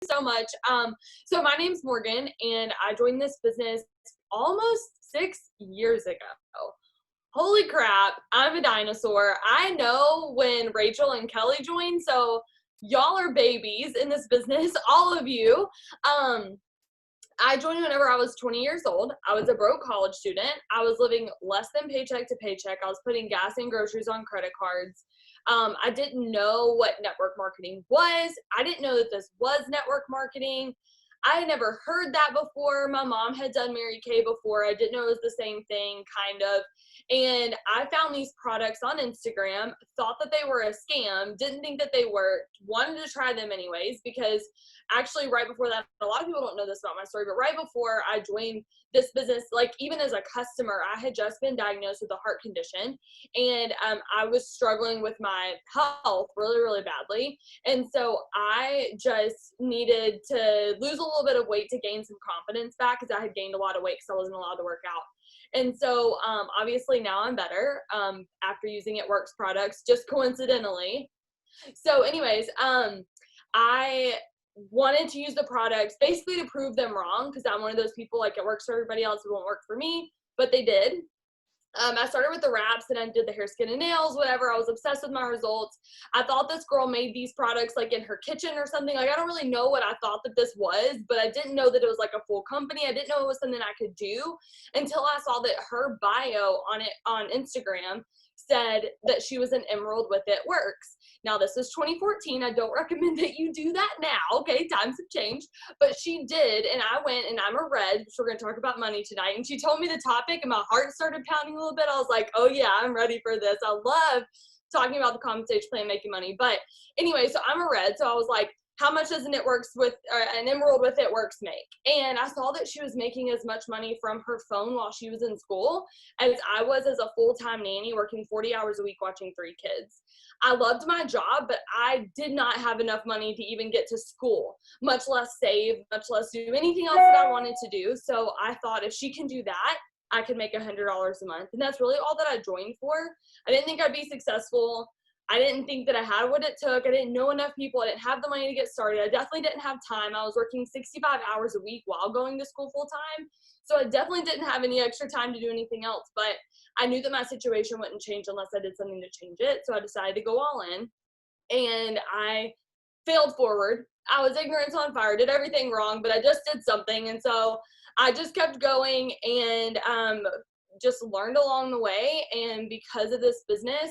so much. So my name's Morgan, and I joined this business almost 6 years ago. Holy crap, I'm a dinosaur. I know when Rachel and Kelly joined, so y'all are babies in this business, all of you. Um, I joined whenever I was 20 years old. I was a broke college student. I was living less than paycheck to paycheck. I was putting gas and groceries on credit cards. I didn't know what network marketing was. I didn't know that this was network marketing. I had never heard that before. My mom had done Mary Kay before. I didn't know it was the same thing, kind of. And I found these products on Instagram, thought that they were a scam, didn't think that they were, wanted to try them anyways, because actually right before that, a lot of people don't know this about my story, but right before I joined this business, like even as a customer, I had just been diagnosed with a heart condition, and I was struggling with my health really, really badly. And so I just needed to lose a little bit of weight to gain some confidence back, because I had gained a lot of weight because I wasn't allowed to work out. And so obviously now I'm better after using It Works products, just coincidentally. So anyways, I wanted to use the products basically to prove them wrong, because I'm one of those people, like, it works for everybody else, it won't work for me, but they did. I started with the wraps, and I did the hair, skin, and nails, whatever. I was obsessed with my results. I thought this girl made these products like in her kitchen or something. Like, I don't really know what I thought that this was, but I didn't know that it was like a full company. I didn't know it was something I could do until I saw that her bio on Instagram said that she was an Emerald with It Works. Now, this is 2014. I don't recommend that you do that now. Okay, times have changed. But she did, and I went, and I'm a red, so we're going to talk about money tonight. And she told me the topic, and my heart started pounding a little bit. I was like, oh yeah, I'm ready for this. I love talking about the compensation plan, making money. But anyway, so I'm a red, so I was like, how much does an Emerald with It Works make? And I saw that she was making as much money from her phone while she was in school as I was as a full-time nanny working 40 hours a week watching 3 kids. I loved my job, but I did not have enough money to even get to school, much less save, much less do anything else that I wanted to do. So I thought, if she can do that, I could make $100 a month. And that's really all that I joined for. I didn't think I'd be successful. I didn't think that I had what it took. I didn't know enough people. I didn't have the money to get started. I definitely didn't have time. I was working 65 hours a week while going to school full time. So I definitely didn't have any extra time to do anything else. But I knew that my situation wouldn't change unless I did something to change it. So I decided to go all in, and I failed forward. I was ignorance on fire, did everything wrong, but I just did something. And so I just kept going, and just learned along the way. And because of this business,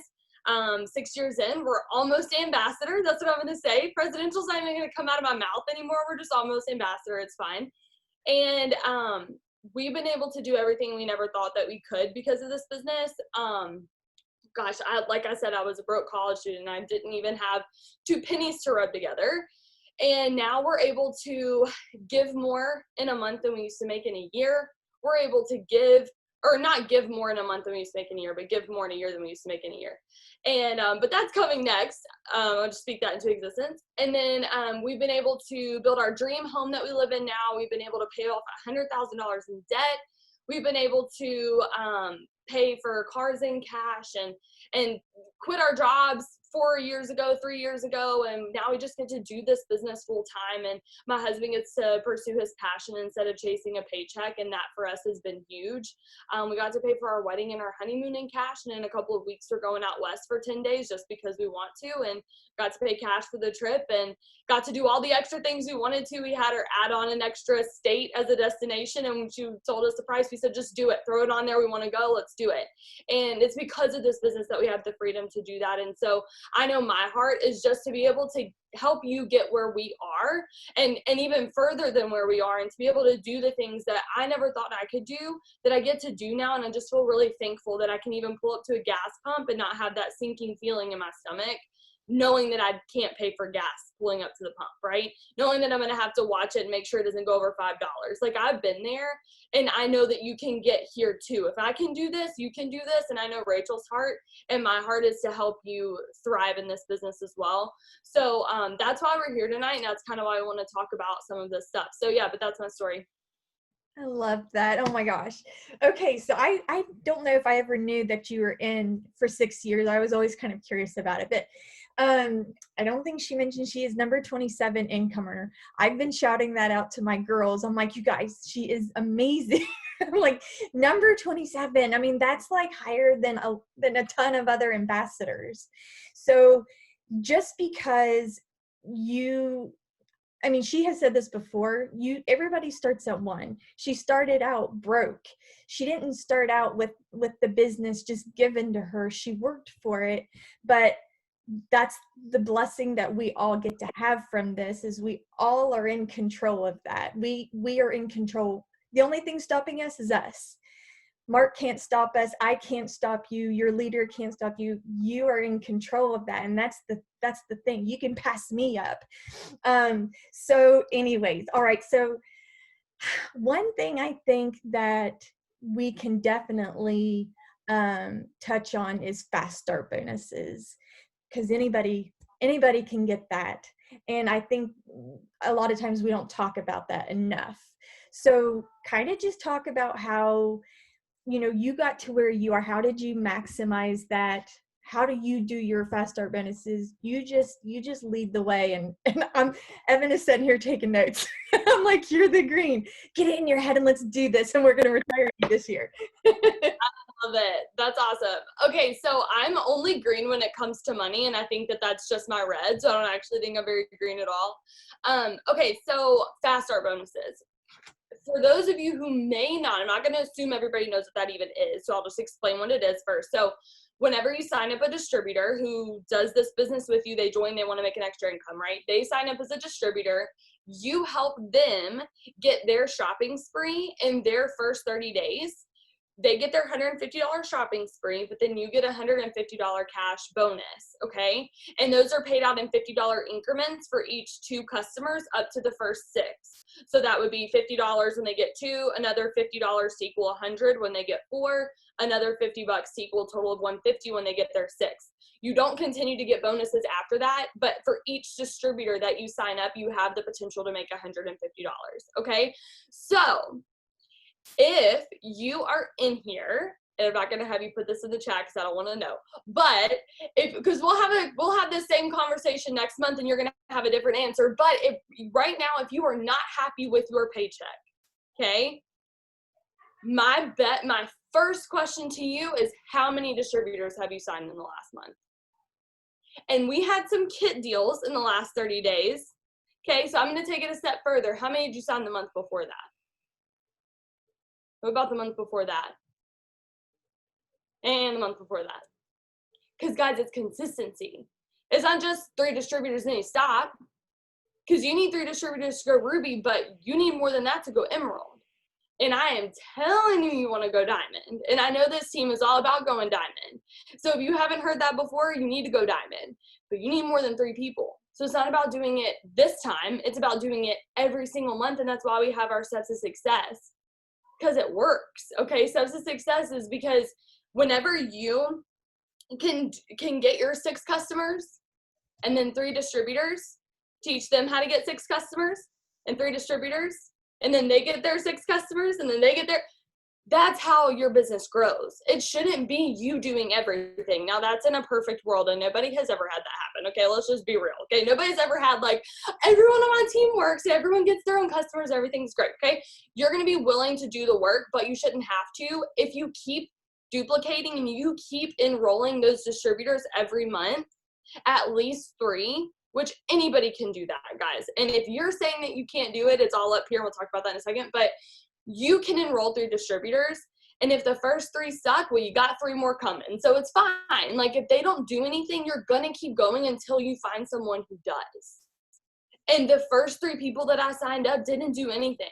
6 years in, we're almost ambassador. That's what I'm going to say. Presidential's not even going to come out of my mouth anymore. We're just almost ambassador. It's fine. And we've been able to do everything we never thought that we could because of this business. Gosh, like I said, I was a broke college student, and I didn't even have 2 pennies to rub together. And now we're able to give more in a month than we used to make in a year. We're able to give, or not give more in a month than we used to make in a year, but give more in a year than we used to make in a year. And but that's coming next. I'll just speak that into existence. And then we've been able to build our dream home that we live in now. We've been able to pay off $100,000 in debt. We've been able to pay for cars in cash, and quit our jobs 4 years ago, 3 years ago, and now we just get to do this business full time. And my husband gets to pursue his passion instead of chasing a paycheck, and that for us has been huge. We got to pay for our wedding and our honeymoon in cash, and in a couple of weeks we're going out west for 10 days just because we want to, and got to pay cash for the trip, and got to do all the extra things we wanted to. We had her add on an extra state as a destination, and when she told us the price, we said, just do it, throw it on there, we want to go, let's do it. And it's because of this business that we have the freedom to do that. And so I know my heart is just to be able to help you get where we are, and even further than where we are, and to be able to do the things that I never thought I could do, that I get to do now. And I just feel really thankful that I can even pull up to a gas pump and not have that sinking feeling in my stomach, knowing that I can't pay for gas pulling up to the pump, right? Knowing that I'm going to have to watch it and make sure it doesn't go over $5. Like, I've been there, and I know that you can get here too. If I can do this, you can do this. And I know Rachel's heart and my heart is to help you thrive in this business as well. So that's why we're here tonight. And that's kind of why I want to talk about some of this stuff. So yeah, but that's my story. I love that. Oh my gosh. Okay. So I don't know if I ever knew that you were in for 6 years. I was always kind of curious about it, but I don't think she mentioned she is number 27 incomer. I've been shouting that out to my girls. I'm like, you guys, she is amazing. I'm like, number 27. I mean, that's like higher than a ton of other ambassadors. So just because she has said this before, everybody starts at one. She started out broke. She didn't start out with the business just given to her. She worked for it, but that's the blessing that we all get to have from this, is we all are in control of that. We are in control. The only thing stopping us is us. Mark can't stop us. I can't stop you. Your leader can't stop you. You are in control of that. And that's the thing. You can pass me up. So anyways, all right. So one thing I think that we can definitely touch on is fast start bonuses, because anybody can get that. And I think a lot of times we don't talk about that enough. So kind of just talk about how, you got to where you are. How did you maximize that? How do you do your fast start bonuses? You just lead the way. And Evan is sitting here taking notes. I'm like, you're the green. Get it in your head and let's do this. And we're going to retire you this year. Love it. That's awesome. Okay, so I'm only green when it comes to money, and I think that that's just my red, so I don't actually think I'm very green at all. Okay, so fast start bonuses. For those of you who may not, I'm not going to assume everybody knows what that even is, so I'll just explain what it is first. So whenever you sign up a distributor who does this business with you, they join, they want to make an extra income, right? They sign up as a distributor. You help them get their shopping spree in their first 30 days. They get their $150 shopping spree, but then you get a $150 cash bonus, okay? And those are paid out in $50 increments for each 2 customers up to the first 6. So that would be $50 when they get 2, another $50 to equal 100 when they get 4, another $50 to equal a total of 150 when they get their 6. You don't continue to get bonuses after that, but for each distributor that you sign up, you have the potential to make $150, okay? So if you are in here, and I'm not going to have you put this in the chat because I don't want to know, but because we'll have the same conversation next month and you're going to have a different answer. But right now, if you are not happy with your paycheck, okay, my first question to you is, how many distributors have you signed in the last month? And we had some kit deals in the last 30 days. Okay, so I'm going to take it a step further. How many did you sign the month before that? What about the month before that? And the month before that? Because guys, it's consistency. It's not just 3 distributors and then you stop. Because you need 3 distributors to go Ruby, but you need more than that to go Emerald. And I am telling you want to go Diamond. And I know this team is all about going Diamond. So if you haven't heard that before, you need to go Diamond. But you need more than 3 people. So it's not about doing it this time. It's about doing it every single month. And that's why we have our Steps to Success. Because it works, okay? Steps to Success is because whenever you can get your 6 customers and then 3 distributors, teach them how to get 6 customers and 3 distributors, and then they get their 6 customers and then they get their, that's how your business grows. It shouldn't be you doing everything. Now that's in a perfect world and nobody has ever had that happen. Okay, let's just be real. Okay, nobody's ever had like everyone on my team works, everyone gets their own customers, everything's great. Okay, you're going to be willing to do the work, but you shouldn't have to. If you keep duplicating and you keep enrolling those distributors every month, at least 3, which anybody can do that, guys. And if you're saying that you can't do it, it's all up here. We'll talk about that in a second, but you can enroll 3 distributors. And if the first 3 suck, well, you got 3 more coming. So it's fine. Like if they don't do anything, you're going to keep going until you find someone who does. And the first 3 people that I signed up didn't do anything.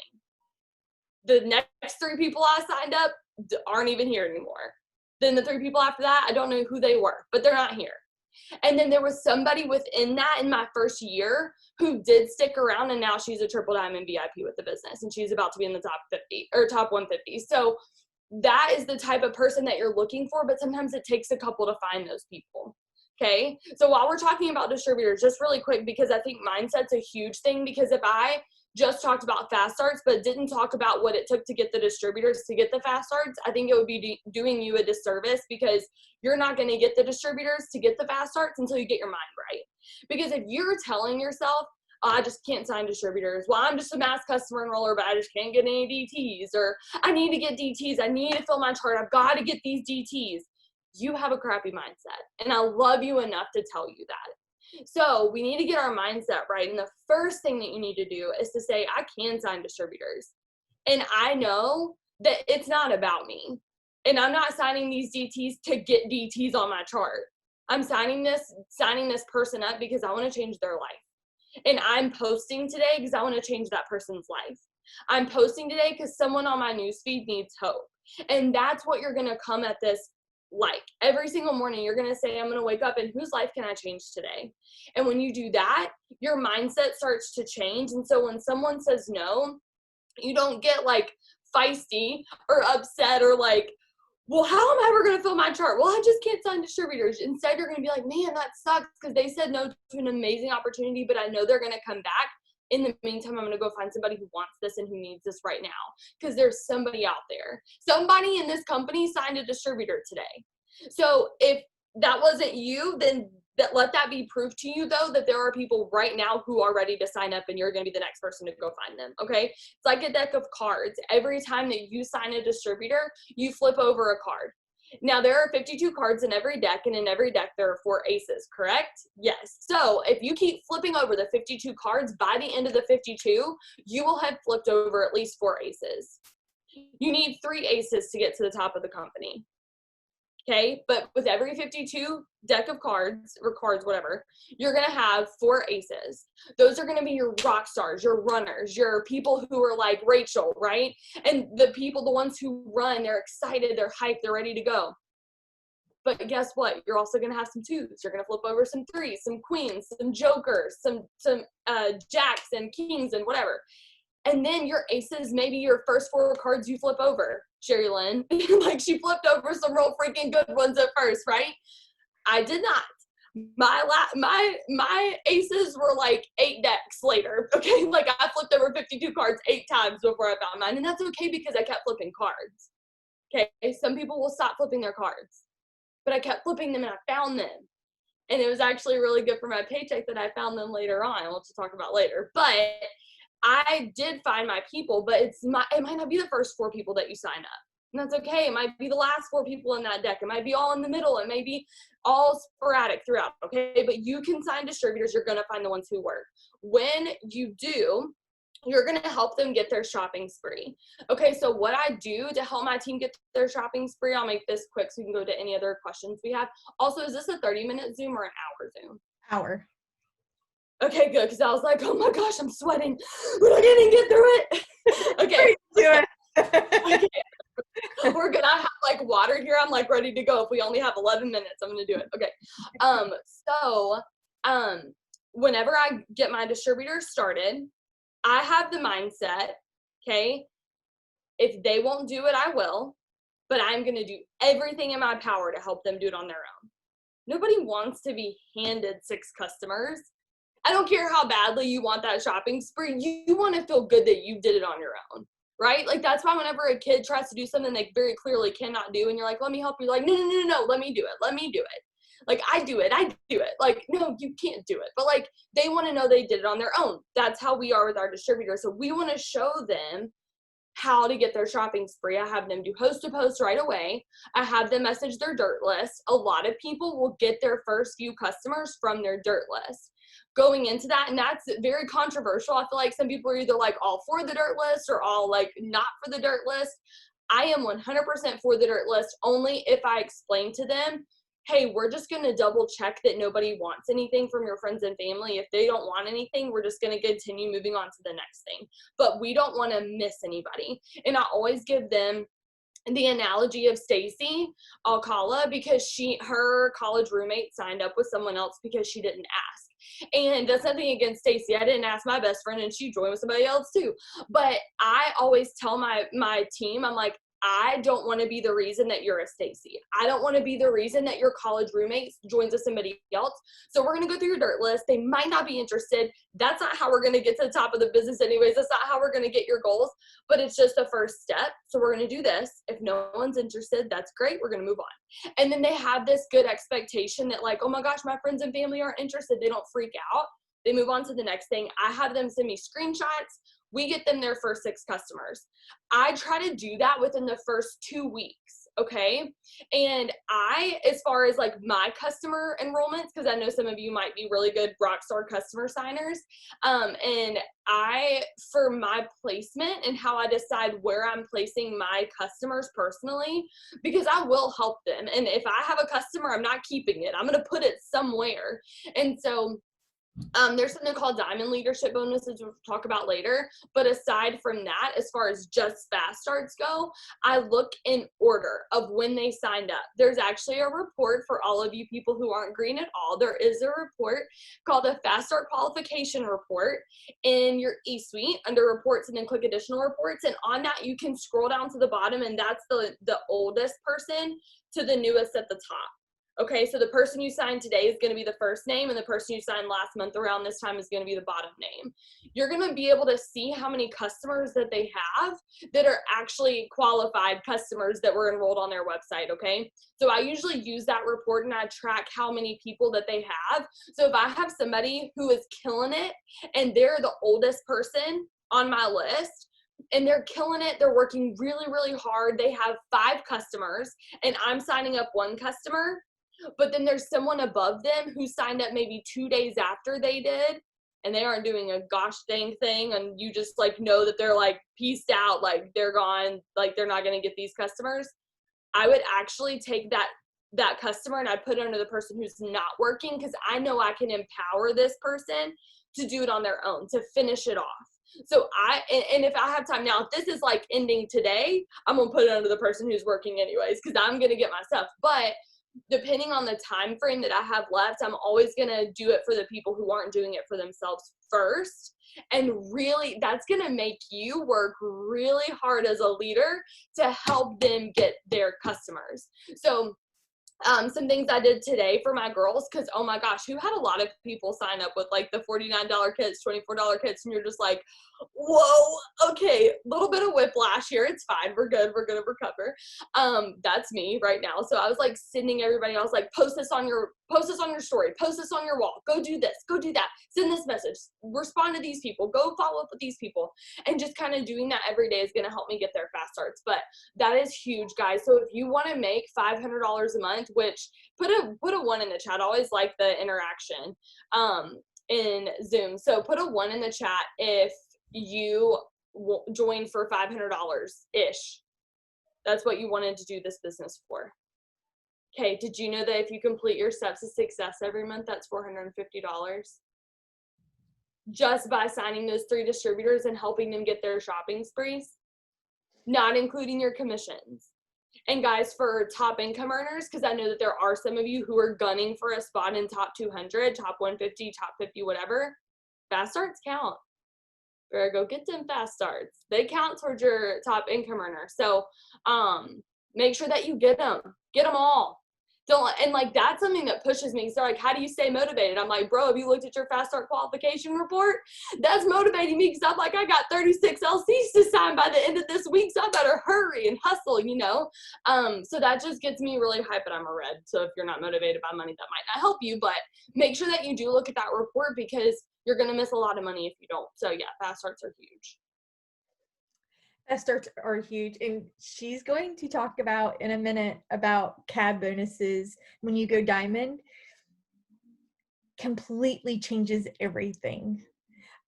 The next 3 people I signed up aren't even here anymore. Then the 3 people after that, I don't know who they were, but they're not here. And then there was somebody within that in my first year who did stick around, and now she's a triple diamond VIP with the business, and she's about to be in the top 50 or top 150. So that is the type of person that you're looking for, but sometimes it takes a couple to find those people. Okay. So while we're talking about distributors, just really quick, because I think mindset's a huge thing, because if I just talked about fast starts, but didn't talk about what it took to get the distributors to get the fast starts, I think it would be doing you a disservice, because you're not going to get the distributors to get the fast starts until you get your mind right. Because if you're telling yourself, oh, I just can't sign distributors, well, I'm just a mass customer enroller, but I just can't get any DTs, or I need to get DTs, I need to fill my chart, I've got to get these DTs, you have a crappy mindset. And I love you enough to tell you that. So we need to get our mindset right. And the first thing that you need to do is to say, I can sign distributors. And I know that it's not about me. And I'm not signing these DTs to get DTs on my chart. I'm signing this person up because I want to change their life. And I'm posting today because I want to change that person's life. I'm posting today because someone on my newsfeed needs hope. And that's what you're going to come at this like. Every single morning, you're going to say, I'm going to wake up and whose life can I change today? And when you do that, your mindset starts to change. And so when someone says no, you don't get like feisty or upset or like, well, how am I ever going to fill my chart? Well, I just can't sign distributors. Instead, you're going to be like, man, that sucks because they said no to an amazing opportunity, but I know they're going to come back. In the meantime, I'm going to go find somebody who wants this and who needs this right now, because there's somebody out there. Somebody in this company signed a distributor today. So if that wasn't you, then let that be proof to you, though, that there are people right now who are ready to sign up, and you're going to be the next person to go find them, okay? It's like a deck of cards. Every time that you sign a distributor, you flip over a card. Now, there are 52 cards in every deck, and in every deck, there are 4 aces, correct? Yes. So if you keep flipping over the 52 cards, by the end of the 52, you will have flipped over at least 4 aces. You need 3 aces to get to the top of the company. Okay, but with every 52 deck of cards, or cards, whatever, you're going to have 4 aces. Those are going to be your rock stars, your runners, your people who are like Rachel, right? And the people, the ones who run, they're excited, they're hyped, they're ready to go. But guess what? You're also going to have some 2s. You're going to flip over some 3s, some queens, some jokers, some jacks and kings and whatever. And then your aces, maybe your first 4 cards you flip over. Sherry Lynn, like she flipped over some real freaking good ones at first, right? I did not. My aces were like 8 decks later, okay? Like I flipped over 52 cards 8 times before I found mine, and that's okay because I kept flipping cards, okay? Some people will stop flipping their cards, but I kept flipping them and I found them. And it was actually really good for my paycheck that I found them later on. I'll have to talk about later, but I did find my people, but it might not be the first 4 people that you sign up. And that's okay. It might be the last 4 people in that deck. It might be all in the middle. It may be all sporadic throughout, okay? But you can sign distributors. You're going to find the ones who work. When you do, you're going to help them get their shopping spree. Okay, so what I do to help my team get their shopping spree, I'll make this quick so we can go to any other questions we have. Also, is this a 30-minute Zoom or an hour Zoom? Hour. Okay, good, because I was like, oh my gosh, I'm sweating. We're not going to get through it. Okay. Do it. We're going to have like water here. I'm like ready to go. If we only have 11 minutes, I'm going to do it. Okay. Whenever I get my distributors started, I have the mindset, okay, if they won't do it, I will, but I'm going to do everything in my power to help them do it on their own. Nobody wants to be handed 6 customers. I don't care how badly you want that shopping spree. You want to feel good that you did it on your own, right? Like that's why whenever a kid tries to do something they very clearly cannot do, and you're like, let me help you. Like, no, let me do it. Let me do it. Like I do it. Like, no, you can't do it. But like they want to know they did it on their own. That's how we are with our distributors. So we want to show them how to get their shopping spree. I have them do host to post right away. I have them message their dirt list. A lot of people will get their first few customers from their dirt list. Going into that, and that's very controversial. I feel like some people are either like all for the dirt list or all like not for the dirt list. I am 100% for the dirt list only if I explain to them, hey, we're just going to double check that nobody wants anything from your friends and family. If they don't want anything, we're just going to continue moving on to the next thing. But we don't want to miss anybody. And I always give them the analogy of Stacy Alcala because her college roommate signed up with someone else because she didn't ask. And that's nothing against Stacy. I didn't ask my best friend and she joined with somebody else too. But I always tell my team, I'm like, I don't want to be the reason that you're a Stacy. I don't want to be the reason that your college roommate joins with somebody else. So we're going to go through your dirt list. They might not be interested. That's not how we're going to get to the top of the business anyways. That's not how we're going to get your goals, but it's just a first step. So we're going to do this. If no one's interested, that's great. We're going to move on. And then they have this good expectation that like, oh my gosh, my friends and family aren't interested. They don't freak out. They move on to the next thing. I have them send me screenshots. We get them their first 6 customers. I try to do that within the first 2 weeks, okay? And as far as like my customer enrollments, because I know some of you might be really good Rockstar customer signers, and for my placement and how I decide where I'm placing my customers personally, because I will help them. And if I have a customer, I'm not keeping it. I'm going to put it somewhere. And so there's something called Diamond Leadership Bonuses, we'll talk about later. But aside from that, as far as just fast starts go, I look in order of when they signed up. There's actually a report for all of you people who aren't green at all. There is a report called a Fast Start Qualification Report in your eSuite under reports, and then click additional reports. And on that, you can scroll down to the bottom, and that's the oldest person to the newest at the top. Okay, so the person you signed today is going to be the first name, and the person you signed last month around this time is going to be the bottom name. You're going to be able to see how many customers that they have that are actually qualified customers that were enrolled on their website, okay? So I usually use that report and I track how many people that they have. So if I have somebody who is killing it and they're the oldest person on my list, and they're killing it, they're working really, really hard, they have 5 customers, and I'm signing up 1 customer, but then there's someone above them who signed up maybe 2 days after they did, and they aren't doing a gosh dang thing, and you just like know that they're like peaced out, like they're gone, like they're not going to get these customers. I would actually take that customer and I'd put it under the person who's not working, because I know I can empower this person to do it on their own, to finish it off. So and if I have time now, if this is like ending today, I'm going to put it under the person who's working anyways, because I'm going to get my stuff. But depending on the time frame that I have left, I'm always going to do it for the people who aren't doing it for themselves first. And really, that's going to make you work really hard as a leader to help them get their customers. So some things I did today for my girls, because oh my gosh, who had a lot of people sign up with like the $49 kits, $24 kits, and you're just like, whoa, okay, a little bit of whiplash here, it's fine, we're good, we're gonna recover. That's me right now. So I was like sending everybody, I was like, post this on your story, post this on your wall, go do this, go do that, send this message, respond to these people, go follow up with these people, and just kind of doing that every day is gonna help me get their fast starts. But that is huge, guys. So if you want to make $500 a month, which put a 1 in the chat. I always like the interaction in Zoom. So put a 1 in the chat if you join for $500-ish. That's what you wanted to do this business for. Okay, did you know that if you complete your steps to success every month, that's $450? Just by signing those 3 distributors and helping them get their shopping sprees, not including your commissions. And guys, for top income earners, because I know that there are some of you who are gunning for a spot in top 200, top 150, top 50, whatever, fast starts count. Better go get them fast starts. They count towards your top income earner. So make sure that you get them all. And like, that's something that pushes me. So like, how do you stay motivated? I'm like, bro, have you looked at your fast start qualification report? That's motivating me, because I'm like, I got 36 LCs to sign by the end of this week, so I better hurry and hustle, you know? So that just gets me really hyped, but I'm a red. So if you're not motivated by money, that might not help you, but make sure that you do look at that report, because you're going to miss a lot of money if you don't. So yeah, fast starts are huge. Fast starts are huge, and she's going to talk about in a minute about CAB bonuses when you go diamond. Completely changes everything.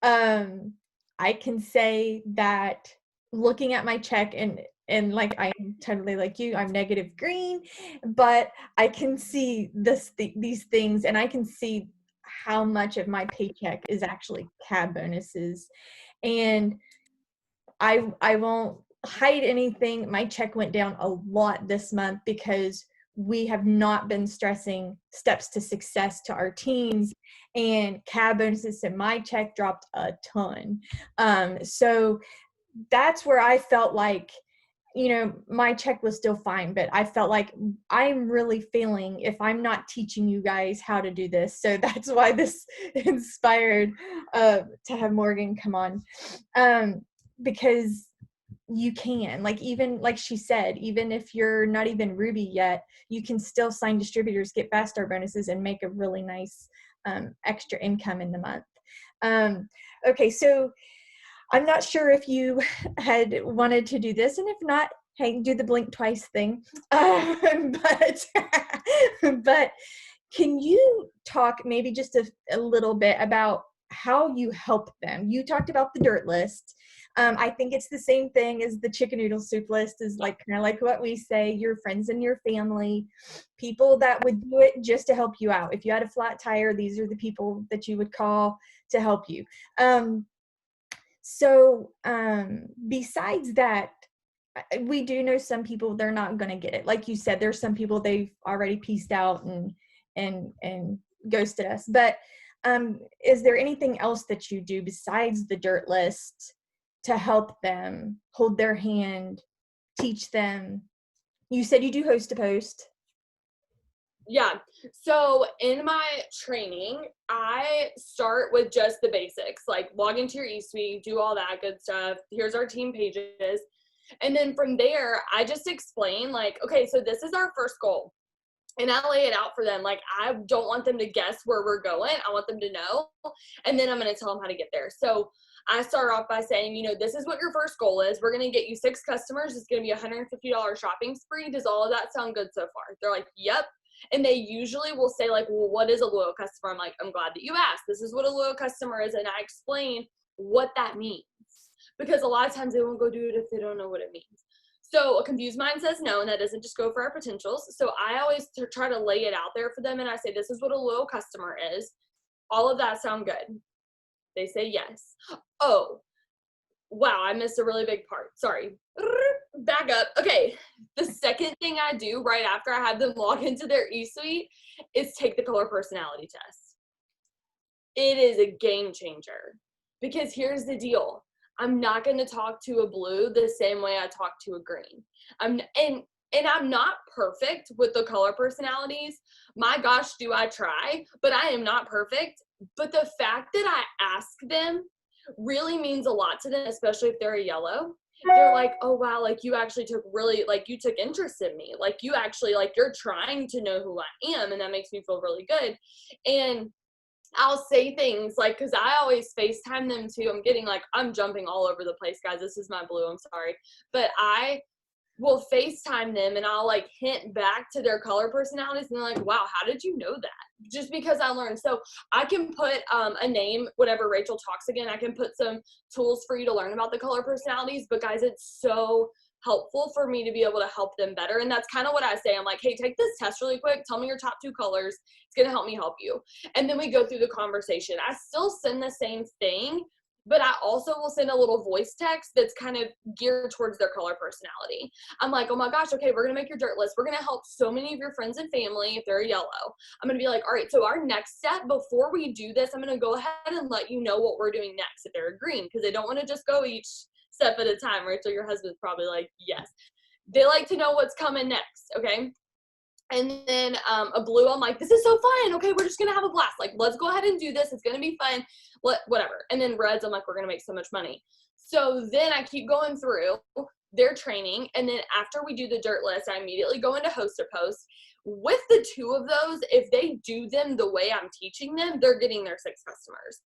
I can say that looking at my check, and like, I'm totally like you, I'm negative green, but I can see these things, and I can see how much of my paycheck is actually CAB bonuses. And I won't hide anything. My check went down a lot this month because we have not been stressing steps to success to our teams, and CAB bonuses, and my check dropped a ton. So that's where I felt like my check was still fine, but I felt like I'm really failing if I'm not teaching you guys how to do this. So that's why this inspired to have Morgan come on, because you can, like, even like she said, even if you're not even Ruby yet, you can still sign distributors, get fast start bonuses, and make a really nice extra income in the month. Okay, so I'm not sure if you had wanted to do this, and if not, hey, do the blink twice thing. But but can you talk maybe just a little bit about how you help them? You talked about the dirt list. I think it's the same thing as the chicken noodle soup list, is like kind of like what we say, your friends and your family, people that would do it just to help you out. If you had a flat tire, these are the people that you would call to help you. So besides that, we do know some people, they're not going to get it. Like you said, there's some people they've already pieced out and ghosted us. But is there anything else that you do besides the dirt list to help them, hold their hand, teach them? You said you do host to post. Yeah. So in my training, I start with just the basics, like log into your eSuite, do all that good stuff. Here's our team pages. And then from there, I just explain like, okay, so this is our first goal. And I lay it out for them. Like, I don't want them to guess where we're going. I want them to know. And then I'm going to tell them how to get there. So I start off by saying, this is what your first goal is. We're going to get you 6 customers. It's going to be $150 shopping spree. Does all of that sound good so far? They're like, yep. And they usually will say like, well, what is a loyal customer? I'm like, I'm glad that you asked. This is what a loyal customer is. And I explain what that means, because a lot of times they won't go do it if they don't know what it means. So a confused mind says no, and that doesn't just go for our potentials. So I always try to lay it out there for them, and I say, this is what a loyal customer is. All of that sound good? They say yes. Oh, wow, I missed a really big part. Sorry. Back up. Okay, the second thing I do right after I have them log into their eSuite is take the color personality test. It is a game changer, because here's the deal. I'm not going to talk to a blue the same way I talk to a green. And I'm not perfect with the color personalities. My gosh, do I try, but I am not perfect. But the fact that I ask them really means a lot to them, especially if they're a yellow. They're like, oh wow, like you actually you took interest in me. Like you actually, like you're trying to know who I am, and that makes me feel really good. And I'll say things like, because I always FaceTime them too. I'm jumping all over the place, guys. This is my blue. I'm sorry. But I will FaceTime them, and I'll like hint back to their color personalities. And they're like, wow, how did you know that? Just because I learned. So I can put a name, whatever Rachel talks again, I can put some tools for you to learn about the color personalities. But guys, it's so helpful for me to be able to help them better. And that's kind of what I say. I'm like, hey, take this test really quick. Tell me your top 2 colors. It's going to help me help you. And then we go through the conversation. I still send the same thing, but I also will send a little voice text that's kind of geared towards their color personality. I'm like, oh my gosh, okay, we're going to make your dirt list. We're going to help so many of your friends and family if they're yellow. I'm going to be like, all right, so our next step before we do this, I'm going to go ahead and let you know what we're doing next if they're green, because they don't want to just go each step at a time, right? So your husband's probably like, yes. They like to know what's coming next, okay? And then a blue, I'm like, this is so fun. Okay, we're just going to have a blast. Like, let's go ahead and do this. It's going to be fun. Whatever. And then reds, I'm like, we're going to make so much money. So then I keep going through their training. And then after we do the dirt list, I immediately go into host to post. With the 2 of those, if they do them the way I'm teaching them, they're getting their 6 customers.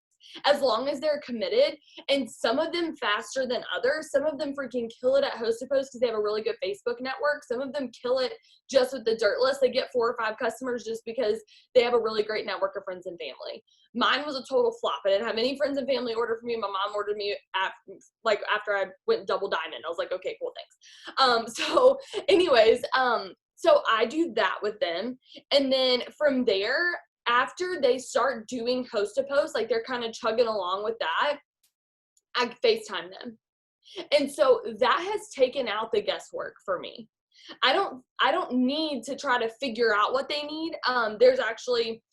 As long as they're committed, and some of them faster than others. Some of them freaking kill it at host to post because they have a really good Facebook network. Some of them kill it just with the dirt list. They get 4 or 5 customers just because they have a really great network of friends and family. Mine was a total flop. I didn't have any friends and family order for me. My mom ordered me after I went double diamond. I was like, okay, cool, thanks. So I do that with them. And then from there, after they start doing host to post, like they're kind of chugging along with that, I FaceTime them. And so that has taken out the guesswork for me. I don't need to try to figure out what they need. There's actually,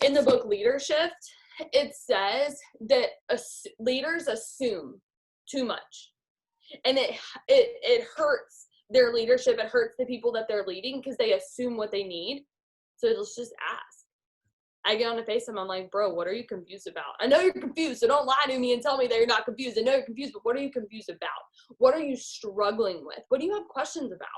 in the book Leadership, it says that leaders assume too much. And it hurts their leadership. It hurts the people that they're leading because they assume what they need. So let's just ask. I get on the FaceTime, I'm like, bro, what are you confused about? I know you're confused, so don't lie to me and tell me that you're not confused. I know you're confused, but what are you confused about? What are you struggling with? What do you have questions about?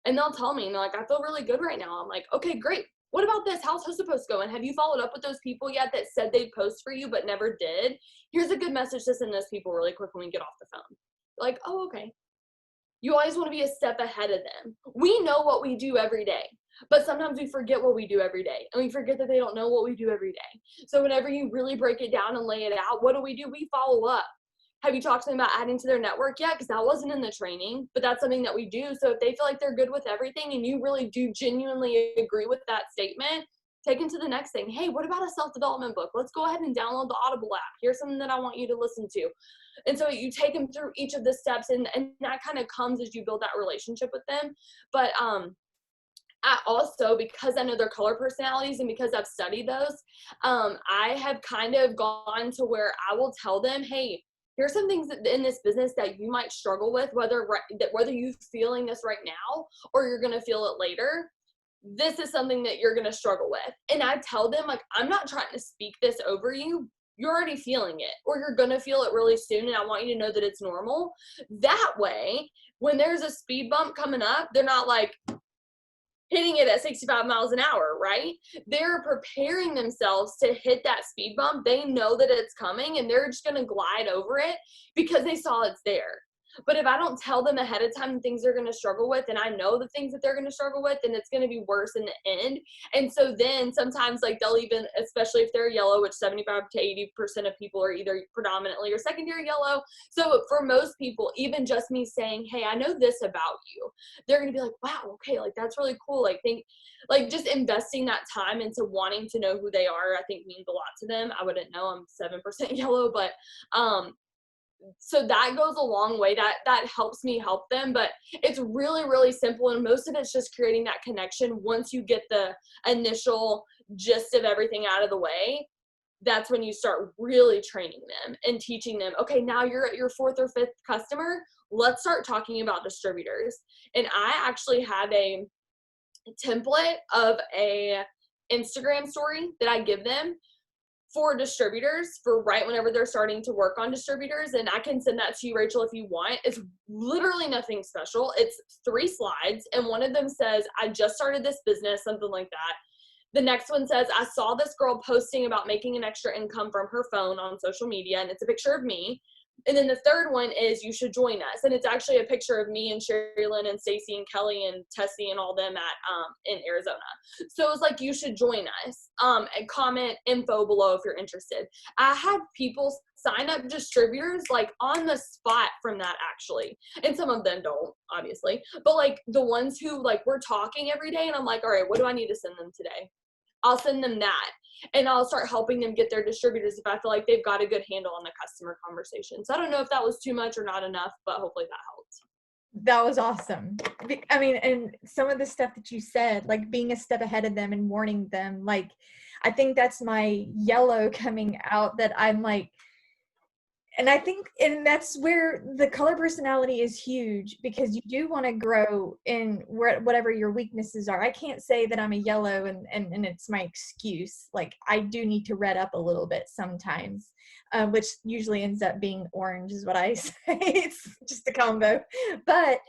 And they'll tell me, and they're like, I feel really good right now. I'm like, okay, great. What about this? How's Hosta Post going? Have you followed up with those people yet that said they'd post for you but never did? Here's a good message to send those people really quick when we get off the phone. Like, oh, okay. You always want to be a step ahead of them. We know what we do every day, but sometimes we forget what we do every day, and we forget that they don't know what we do every day. So whenever you really break it down and lay it out, what do? We follow up. Have you talked to them about adding to their network yet? Because that wasn't in the training, but that's something that we do. So if they feel like they're good with everything and you really do genuinely agree with that statement, take them to the next thing. Hey, what about a self-development book? Let's go ahead and download the Audible app. Here's something that I want you to listen to. And so you take them through each of the steps, and that kind of comes as you build that relationship with them. But I also, because I know their color personalities and because I've studied those, I have kind of gone to where I will tell them, hey, here's some things in this business that you might struggle with, whether you're feeling this right now or you're going to feel it later. This is something that you're going to struggle with. And I tell them, like, I'm not trying to speak this over you. You're already feeling it, or you're going to feel it really soon. And I want you to know that it's normal. That way, when there's a speed bump coming up, they're not like hitting it at 65 miles an hour, right? They're preparing themselves to hit that speed bump. They know that it's coming, and they're just going to glide over it because they saw it's there. But if I don't tell them ahead of time the things they're going to struggle with, and I know the things that they're going to struggle with, then it's going to be worse in the end. And so then sometimes, like, they'll even, especially if they're yellow, which 75 to 80% of people are either predominantly or secondary yellow. So for most people, even just me saying, hey, I know this about you, they're going to be like, wow, okay, like, that's really cool. Like just investing that time into wanting to know who they are, I think means a lot to them. I wouldn't know, I'm 7% yellow, but so that goes a long way. That helps me help them, but it's really, really simple. And most of it's just creating that connection. Once you get the initial gist of everything out of the way, that's when you start really training them and teaching them, okay, now you're at your 4th or 5th customer. Let's start talking about distributors. And I actually have a template of a Instagram story that I give them for distributors for right whenever they're starting to work on distributors. And I can send that to you, Rachel, if you want. It's literally nothing special. It's 3 slides. And one of them says, I just started this business, something like that. The next one says, I saw this girl posting about making an extra income from her phone on social media, and it's a picture of me. And then the third one is, you should join us. And it's actually a picture of me and Sherry Lynn and Stacy and Kelly and Tessie and all them at in Arizona. So it's like, you should join us. And comment info below if you're interested. I had people sign up distributors like on the spot from that, actually. And some of them don't, obviously. But like the ones who like we're talking every day, and I'm like, all right, what do I need to send them today? I'll send them that, and I'll start helping them get their distributors if I feel like they've got a good handle on the customer conversation. So I don't know if that was too much or not enough, but hopefully that helped. That was awesome. I mean, and some of the stuff that you said, like being a step ahead of them and warning them, like, I think that's my yellow coming out, that I'm like, and I think, and that's where the color personality is huge, because you do want to grow in whatever your weaknesses are. I can't say that I'm a yellow and it's my excuse. Like, I do need to red up a little bit sometimes, which usually ends up being orange is what I say. It's just a combo. But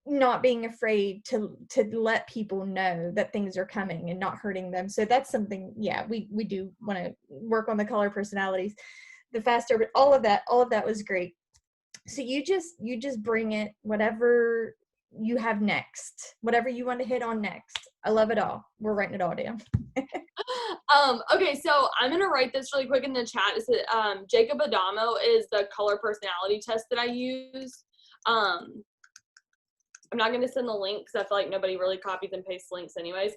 not being afraid to let people know that things are coming and not hurting them. So that's something, yeah, we do want to work on the color personalities the faster, but all of that was great. So you just bring it, whatever you have next, whatever you want to hit on next. I love it all. We're writing it all down. Okay, so I'm gonna write this really quick in the chat. Is it Jacob Adamo is the color personality test that I use. I'm not going to send the link because I feel like nobody really copies and pastes links anyways,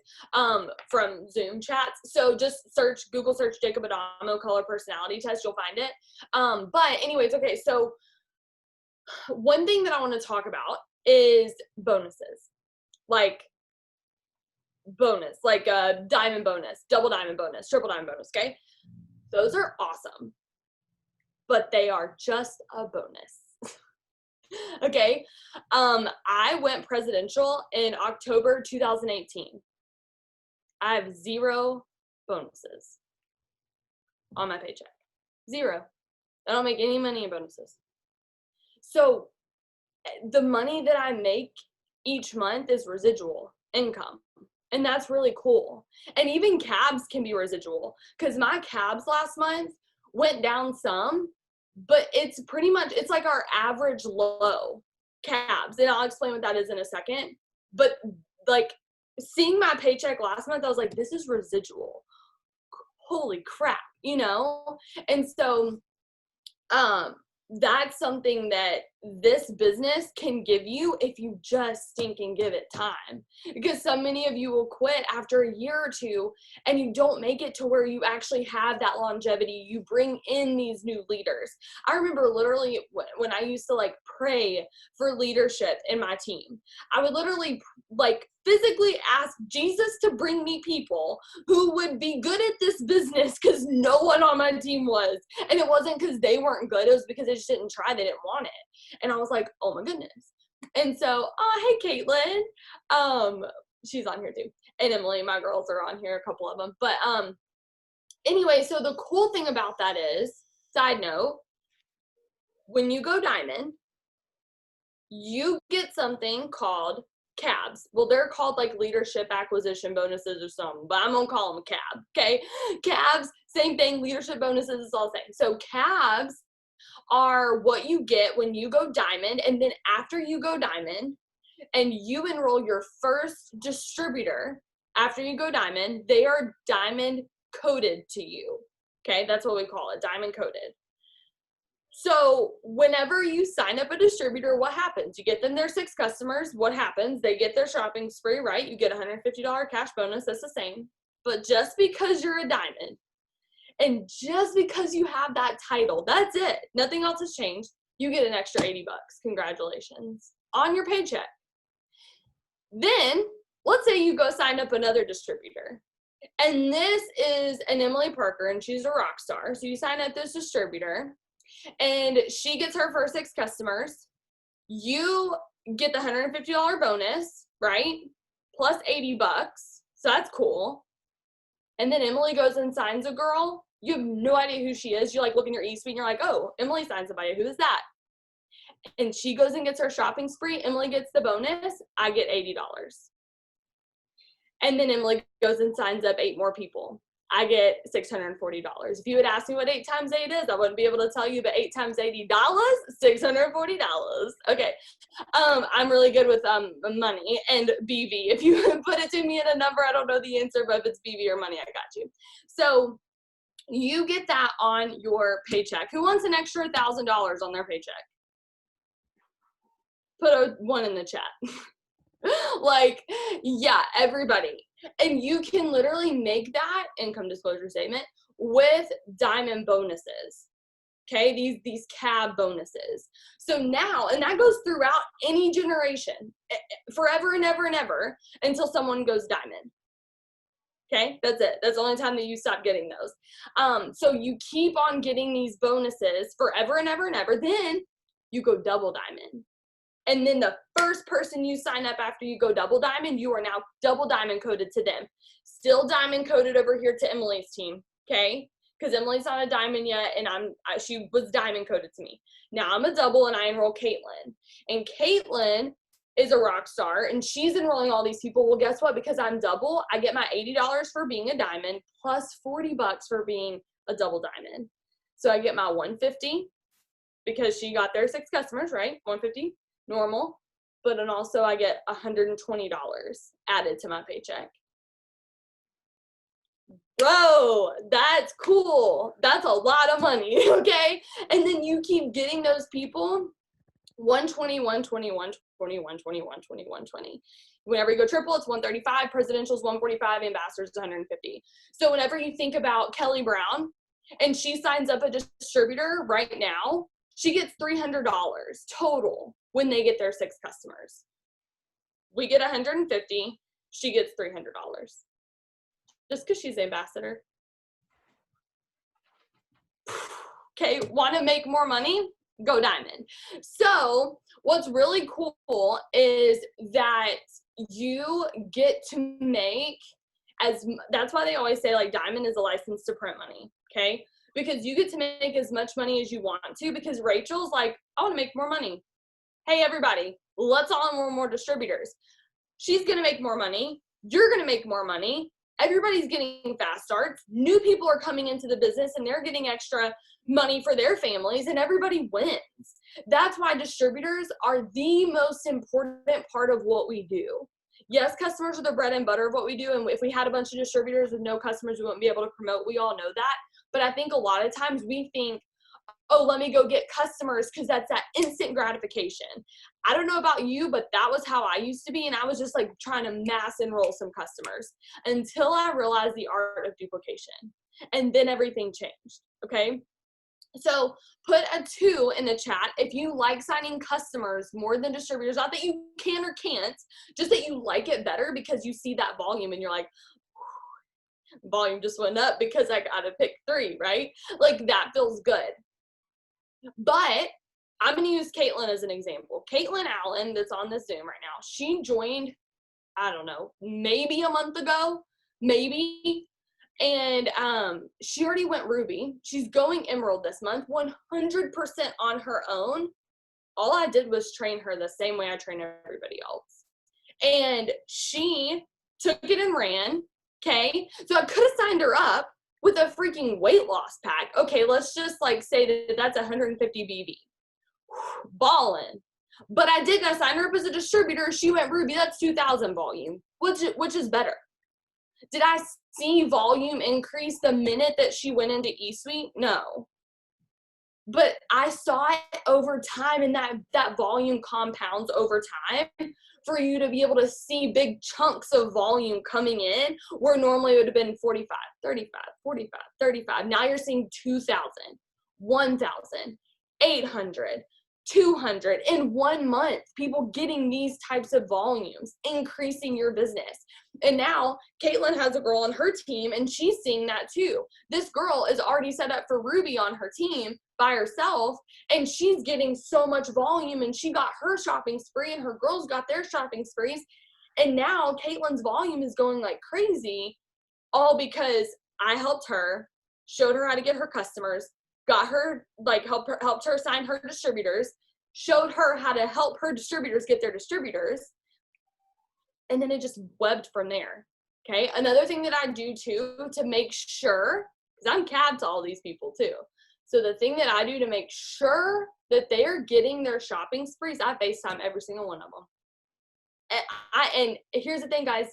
from Zoom chats. So just Google search Jacob Adamo color personality test. You'll find it. But anyways, okay. So one thing that I want to talk about is bonuses, like diamond bonus, double diamond bonus, triple diamond bonus. Okay. Those are awesome. but they are just a bonus. Okay. I went presidential in October 2018. I have 0 bonuses on my paycheck. 0. I don't make any money in bonuses. So the money that I make each month is residual income. And that's really cool. And even cabs can be residual, because my cabs last month went down some, but it's pretty much, it's like our average low cabs. And I'll explain what that is in a second. But like seeing my paycheck last month, I was like, this is residual. Holy crap, you know? And so, that's something that this business can give you if you just stinking give it time. Because so many of you will quit after a year or two and you don't make it to where you actually have that longevity. You bring in these new leaders. I remember literally when I used to like pray for leadership in my team, I would literally like physically ask Jesus to bring me people who would be good at this business, because no one on my team was. And it wasn't because they weren't good, it was because they just didn't try, they didn't want it. And I was like, oh my goodness. And so, hey Caitlin, she's on here too. And Emily, my girls are on here, a couple of them. But anyway, so the cool thing about that is, side note, when you go diamond, you get something called cabs. Well, they're called like leadership acquisition bonuses or something, but I'm gonna call them a cab. Okay, cabs, same thing. Leadership bonuses is all the same. So cabs are what you get when you go diamond, and then after you go diamond and you enroll your first distributor after you go diamond, they are diamond coded to you. Okay, that's what we call it, diamond coded. So whenever you sign up a distributor, what happens? You get them their 6 customers. What happens? They get their shopping spree, right? You get a $150 cash bonus. That's the same. But just because you're a diamond and just because you have that title, that's it. Nothing else has changed. You get an extra $80. Congratulations on your paycheck. Then let's say you go sign up another distributor. And this is an Emily Parker, and she's a rock star. So you sign up this distributor, and she gets her first 6 customers. You get the $150 bonus, right? Plus $80. So that's cool. And then Emily goes and signs a girl. You have no idea who she is. You like look in your e-suite and you're like, oh, Emily signed somebody. Who is that? And she goes and gets her shopping spree. Emily gets the bonus. I get $80. And then Emily goes and signs up 8 more people. I get $640. If you had asked me what 8 times 8 is, I wouldn't be able to tell you, but 8 times $80, $640. Okay. I'm really good with money and BV. If you put it to me in a number, I don't know the answer, but if it's BV or money, I got you. So you get that on your paycheck. Who wants an extra $1,000 on their paycheck? Put a 1 in the chat. Like, yeah, everybody. And you can literally make that income disclosure statement with diamond bonuses. Okay, these cab bonuses. So now, and that goes throughout any generation, forever and ever and ever, until someone goes diamond. Okay, that's it. That's the only time that you stop getting those. So you keep on getting these bonuses forever and ever and ever. Then you go double diamond. And then the first person you sign up after you go double diamond, you are now double diamond coded to them. Still diamond coded over here to Emily's team, okay? Because Emily's not a diamond yet, and she was diamond coded to me. Now I'm a double, and I enroll Caitlin. And Caitlin is a rock star, and she's enrolling all these people. Well, guess what? Because I'm double, I get my $80 for being a diamond, plus $40 for being a double diamond. So I get my $150 because she got their 6 customers, right? $150. Normal, but then also I get $120 added to my paycheck. Bro, that's cool. That's a lot of money, okay? And then you keep getting those people 120, 120, 120, 120, 120, 120. Whenever you go triple, it's 135, presidential's 145, ambassador's 150. So whenever you think about Kelly Brown and she signs up a distributor right now, she gets $300 total when they get their 6 customers. We get $150, she gets $300. Just because she's the ambassador. Okay, want to make more money? Go diamond. So what's really cool is that you get to make that's why they always say like diamond is a license to print money. Okay, because you get to make as much money as you want to, because Rachel's like, I want to make more money. Hey everybody, let's all enroll more distributors. She's gonna make more money. You're gonna make more money. Everybody's getting fast starts. New people are coming into the business and they're getting extra money for their families, and everybody wins. That's why distributors are the most important part of what we do. Yes, customers are the bread and butter of what we do, and if we had a bunch of distributors with no customers, we wouldn't be able to promote. We all know that. But I think a lot of times we think, oh, let me go get customers because that's that instant gratification. I don't know about you, but that was how I used to be. And I was just like trying to mass enroll some customers until I realized the art of duplication. And then everything changed. Okay. So put a 2 in the chat if you like signing customers more than distributors. Not that you can or can't, just that you like it better because you see that volume and you're like, volume just went up because I got to pick 3, right? Like that feels good. But I'm going to use Caitlin as an example. Caitlin Allen, that's on this Zoom right now, she joined, I don't know, maybe a month ago, maybe. And she already went Ruby. She's going Emerald this month, 100% on her own. All I did was train her the same way I train everybody else. And she took it and ran, okay? So I could have signed her up with a freaking weight loss pack. Okay, let's just like say that that's 150 BV. Ballin'. But I didn't. I signed her up as a distributor. She went Ruby. That's 2,000 volume, which is better. Did I see volume increase the minute that she went into eSuite? No. But I saw it over time, and that volume compounds over time for you to be able to see big chunks of volume coming in where normally it would have been 45, 35, 45, 35. Now you're seeing 2,000, 1,000, 800, 200 in 1 month, people getting these types of volumes, increasing your business. And now Caitlin has a girl on her team and she's seeing that too. This girl is already set up for Ruby on her team by herself, and she's getting so much volume, and she got her shopping spree and her girls got their shopping sprees. And now Caitlin's volume is going like crazy, all because I helped her, showed her how to get her customers, got her, like helped her sign her distributors, showed her how to help her distributors get their distributors. And then it just webbed from there. Okay. Another thing that I do too, to make sure, because I'm cab to all these people too. So the thing that I do to make sure that they are getting their shopping sprees, I FaceTime every single one of them. And here's the thing, guys,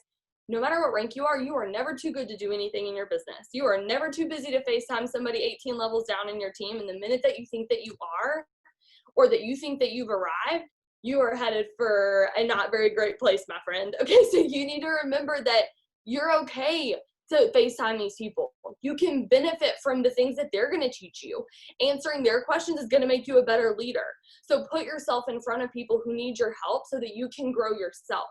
no matter what rank you are never too good to do anything in your business. You are never too busy to FaceTime somebody 18 levels down in your team. And the minute that you think that you are, or that you think that you've arrived, you are headed for a not very great place, my friend. Okay, so you need to remember that you're okay to FaceTime these people. You can benefit from the things that they're going to teach you. Answering their questions is going to make you a better leader. So put yourself in front of people who need your help so that you can grow yourself.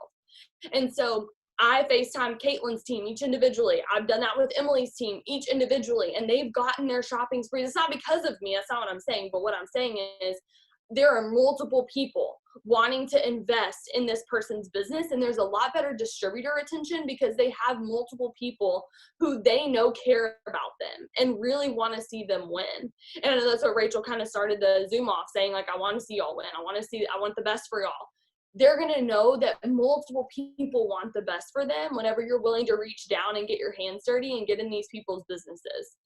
And so I FaceTime Caitlin's team each individually. I've done that with Emily's team each individually, and they've gotten their shopping sprees. It's not because of me. That's not what I'm saying. But what I'm saying is there are multiple people wanting to invest in this person's business, and there's a lot better distributor attention because they have multiple people who they know care about them and really want to see them win. And I know that's what Rachel kind of started the Zoom off saying, like, I want to see y'all win. I want the best for y'all. They're going to know that multiple people want the best for them whenever you're willing to reach down and get your hands dirty and get in these people's businesses.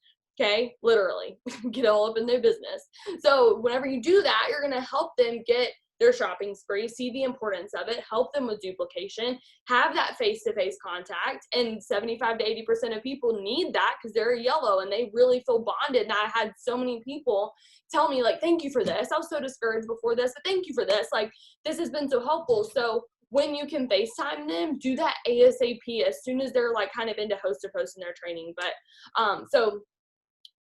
Okay, literally get all up in their business. So whenever you do that, you're going to help them get their shopping spree, see the importance of it, help them with duplication, have that face-to-face contact. And 75 to 80% of people need that because they're yellow and they really feel bonded. And I had so many people tell me, like, thank you for this. I was so discouraged before this, but thank you for this. Like, this has been so helpful. So when you can FaceTime them, do that ASAP as soon as they're like kind of into host-to-host in their training. But so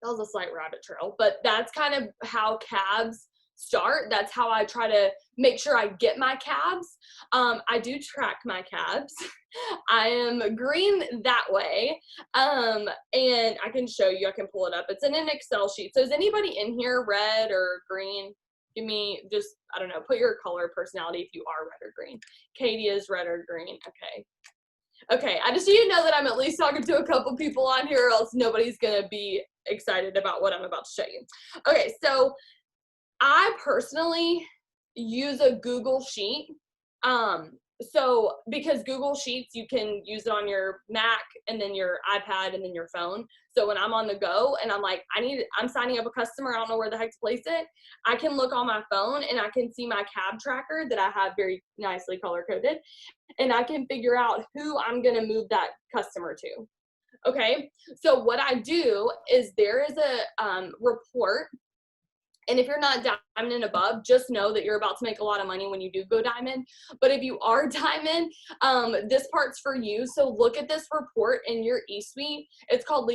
that was a slight rabbit trail, but that's kind of how cabs start. That's how I try to make sure I get my cabs. I do track my cabs. I am green that way. And I can show you, I can pull it up. It's in an Excel sheet. So is anybody in here red or green? Give me just, I don't know, put your color personality if you are red or green. Katie is red or green. Okay. Okay, I just need to know that I'm at least talking to a couple people on here, or else nobody's gonna be excited about what I'm about to show you. Okay, so I personally use a Google Sheet. So because Google Sheets, you can use it on your Mac and then your iPad and then your phone. So when I'm on the go and I'm like, I'm signing up a customer, I don't know where the heck to place it, I can look on my phone and I can see my cab tracker that I have very nicely color coded, and I can figure out who I'm gonna move that customer to. Okay, so what I do is there is a report. And if you're not diamond and above, just know that you're about to make a lot of money when you do go diamond. But if you are diamond, this part's for you. So look at this report in your eSuite. It's called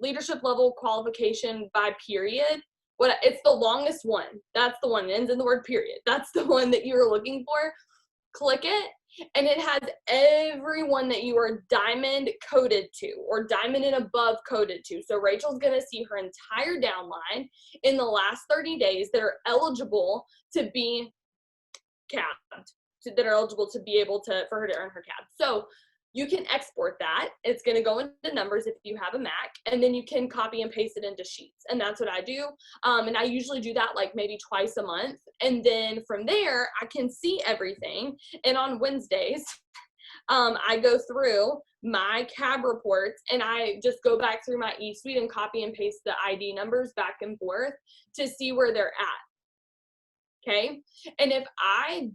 leadership level qualification by period. It's the longest one. That's the one. It ends in the word period. That's the one that you're looking for. Click it, and it has everyone that you are diamond coded to or diamond and above coded to. So Rachel's going to see her entire downline in the last 30 days that are eligible to be capped, that are eligible to be able to, for her to earn her cap. So you can export that. It's going to go into numbers if you have a Mac, and then you can copy and paste it into sheets. And that's what I do. And I usually do that like maybe twice a month. And then from there, I can see everything. And on Wednesdays, I go through my cab reports and I just go back through my eSuite and copy and paste the ID numbers back and forth to see where they're at. Okay. And if I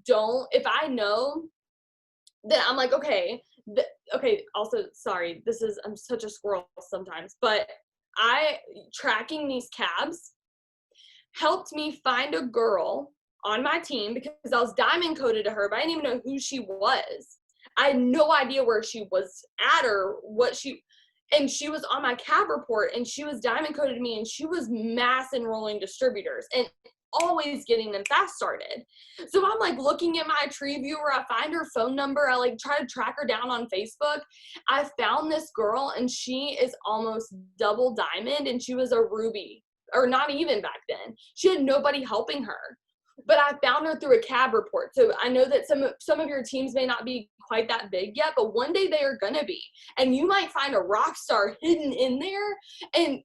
know that I'm like, okay, also, sorry, I'm such a squirrel sometimes, but tracking these cabs helped me find a girl on my team because I was diamond coded to her, but I didn't even know who she was. I had no idea where she was at or and she was on my cab report and she was diamond coded to me and she was mass enrolling distributors and always getting them fast started. So I'm like looking at my tree viewer, I find her phone number, I like try to track her down on Facebook. I found this girl and she is almost double diamond and she was a ruby, or not even back then. She had nobody helping her. But I found her through a cab report. So I know that some of your teams may not be quite that big yet, but one day they are gonna be. And you might find a rock star hidden in there. And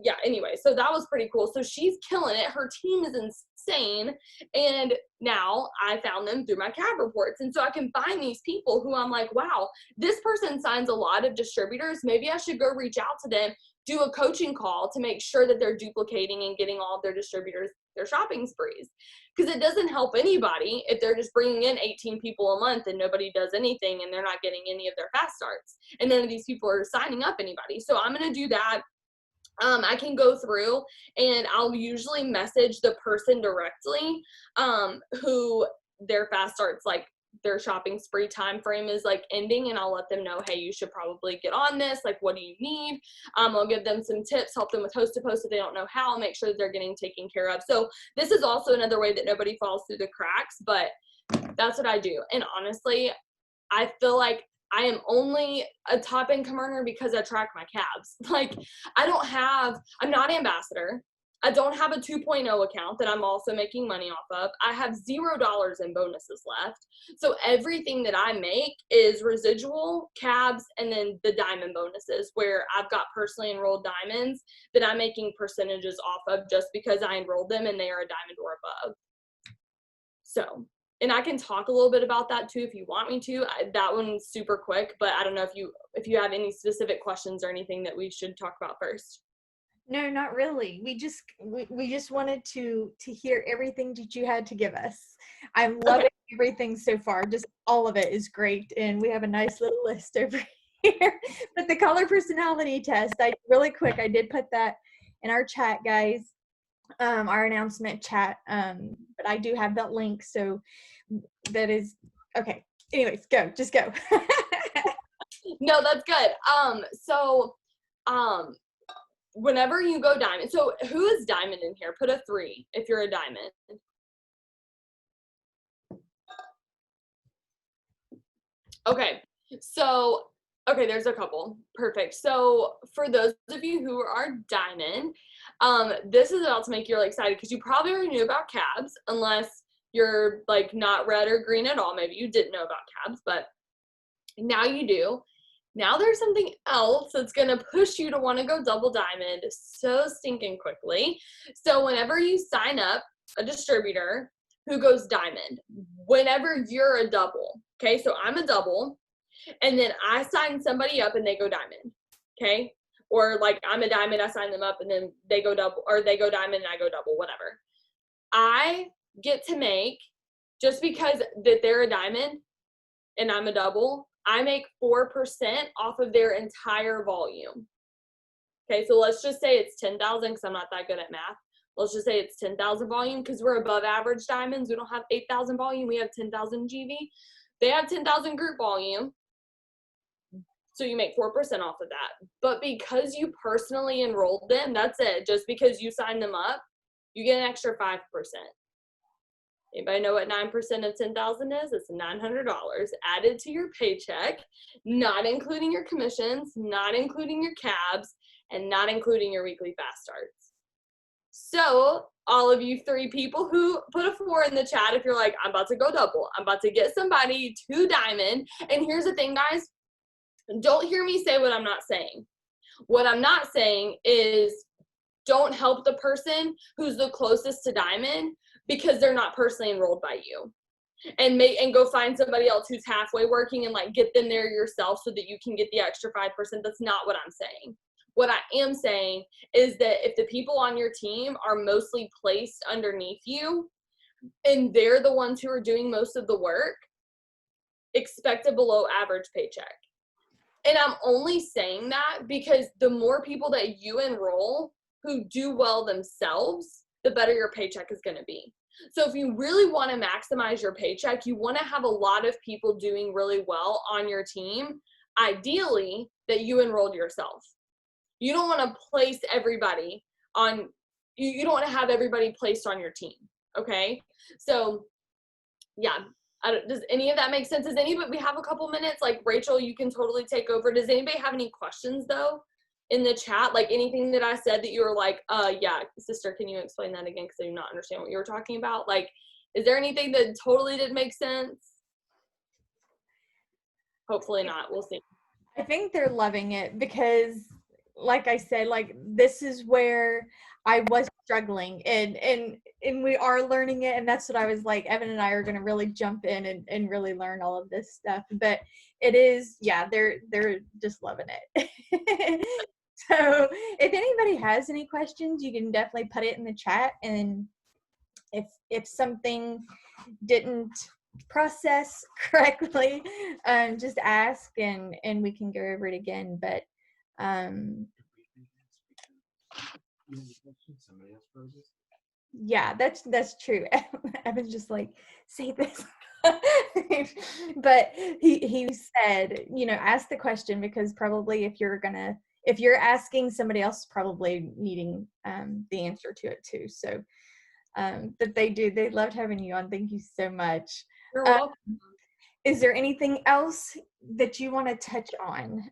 yeah, anyway, so that was pretty cool. So she's killing it. Her team is insane. And now I found them through my cab reports. And so I can find these people who I'm like, wow, this person signs a lot of distributors. Maybe I should go reach out to them, do a coaching call to make sure that they're duplicating and getting all of their distributors their shopping sprees. Because it doesn't help anybody if they're just bringing in 18 people a month and nobody does anything and they're not getting any of their fast starts. And none of these people are signing up anybody. So I'm going to do that. I can go through and I'll usually message the person directly who their fast starts, like their shopping spree time frame is like ending, and I'll let them know, hey, you should probably get on this. Like, what do you need? I'll give them some tips, help them with host to post if they don't know how, make sure that they're getting taken care of. So this is also another way that nobody falls through the cracks, but that's what I do. And honestly, I feel like I am only a top income earner because I track my cabs. Like, I'm not ambassador. I don't have a 2.0 account that I'm also making money off of. I have $0 in bonuses left. So everything that I make is residual, cabs, and then the diamond bonuses, where I've got personally enrolled diamonds that I'm making percentages off of just because I enrolled them and they are a diamond or above. So, and I can talk a little bit about that too if you want me to. That one's super quick, but I don't know if you have any specific questions or anything that we should talk about first. No, not really. We just wanted to hear everything that you had to give us. I'm loving everything so far. Just all of it is great, and we have a nice little list over here. But the color personality test, really quick, I did put that in our chat, guys, our announcement chat. But I do have that link, so that is okay. Anyways, just go. No, that's good. whenever you go diamond, so who is diamond in here? Put a 3 if you're a diamond. Okay, so, okay, there's a couple. Perfect. So for those of you who are diamond, this is about to make you really excited because you probably already knew about cabs, unless you're like not red or green at all. Maybe you didn't know about cabs, but now you do. Now there's something else that's going to push you to want to go double diamond so stinking quickly. So whenever you sign up a distributor who goes diamond, whenever you're a double, okay, so I'm a double, and then I sign somebody up and they go diamond, okay? Or like I'm a diamond, I sign them up and then they go double, or they go diamond and I go double, whatever. I get to make, just because that they're a diamond and I'm a double, I make 4% off of their entire volume. Okay, so let's just say it's 10,000 because I'm not that good at math. Let's just say it's 10,000 volume because we're above average diamonds. We don't have 8,000 volume. We have 10,000 GV. They have 10,000 group volume. So you make 4% off of that. But because you personally enrolled them, that's it. Just because you signed them up, you get an extra 5%. Anybody know what 9% of 10,000 is? It's $900 added to your paycheck, not including your commissions, not including your cabs, and not including your weekly fast starts. So all of you 3 people who put a 4 in the chat, if you're like, I'm about to go double, I'm about to get somebody to diamond. And here's the thing, guys, don't hear me say what I'm not saying. What I'm not saying is don't help the person who's the closest to diamond because they're not personally enrolled by you, and go find somebody else who's halfway working and like get them there yourself so that you can get the extra 5%. That's not what I'm saying. What I am saying is that if the people on your team are mostly placed underneath you and they're the ones who are doing most of the work, expect a below average paycheck. And I'm only saying that because the more people that you enroll who do well themselves, the better your paycheck is going to be. So if you really want to maximize your paycheck, you want to have a lot of people doing really well on your team, ideally that you enrolled yourself. You don't want to place everybody on, you don't want to have everybody placed on your team, okay? So yeah, does any of that make sense? Does anybody, we have a couple minutes, like Rachel, you can totally take over. Does anybody have any questions though in the chat? Like anything that I said that you were like, yeah, sister, can you explain that again? Because I do not understand what you were talking about. Like, is there anything that totally didn't make sense? Hopefully not, we'll see. I think they're loving it because, like I said, like this is where I was struggling and we are learning it, and that's what I was like, Evan and I are going to really jump in and really learn all of this stuff. But it is, yeah, they're just loving it. So if anybody has any questions, you can definitely put it in the chat, and if something didn't process correctly, just ask and we can go over it again. But yeah, that's true. Evan's just like, say this. But he said, you know, ask the question, because probably if you're asking, somebody else probably needing the answer to it too. So but they loved having you on. Thank you so much. You're welcome. Is there anything else that you want to touch on?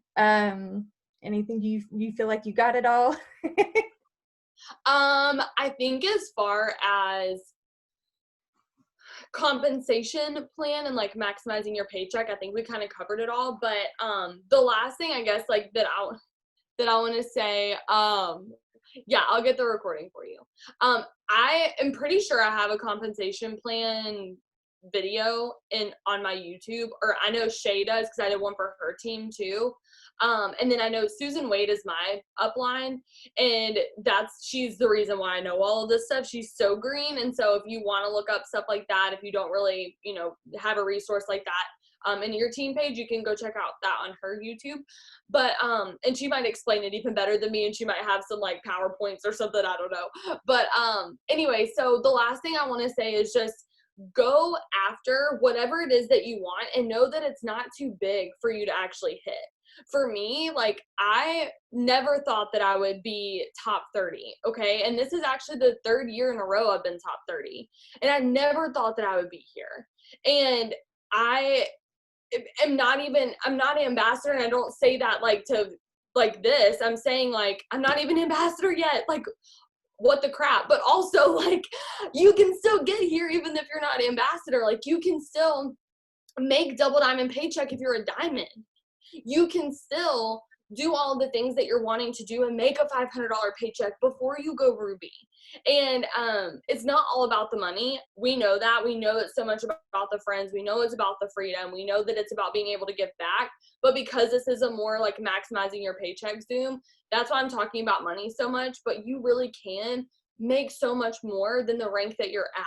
Anything you feel like you got it all? I think as far as compensation plan and like maximizing your paycheck, I think we kind of covered it all. But the last thing I guess like that I want to say, yeah, I'll get the recording for you. I am pretty sure I have a compensation plan video on my YouTube, or I know Shay does because I did one for her team too. And then I know Susan Wade is my upline, and she's the reason why I know all of this stuff. She's so green. And so if you want to look up stuff like that, if you don't really, you know, have a resource like that in your team page, you can go check out that on her YouTube. But and she might explain it even better than me, and she might have some like PowerPoints or something, I don't know. But anyway, so the last thing I want to say is just go after whatever it is that you want, and know that it's not too big for you to actually hit. For me, like, I never thought that I would be top 30, okay? And this is actually the third year in a row I've been top 30. And I never thought that I would be here. And I I'm not an ambassador, and I don't say that like to like this. I'm saying like I'm not even ambassador yet. Like, what the crap? But also, like, you can still get here even if you're not ambassador. Like, you can still make double diamond paycheck if you're a diamond. You can still do all the things that you're wanting to do and make a $500 paycheck before you go ruby. And it's not all about the money. We know that. We know it's so much about the friends. We know it's about the freedom. We know that it's about being able to give back. But because this is a more like maximizing your paycheck Zoom, that's why I'm talking about money so much. But you really can make so much more than the rank that you're at.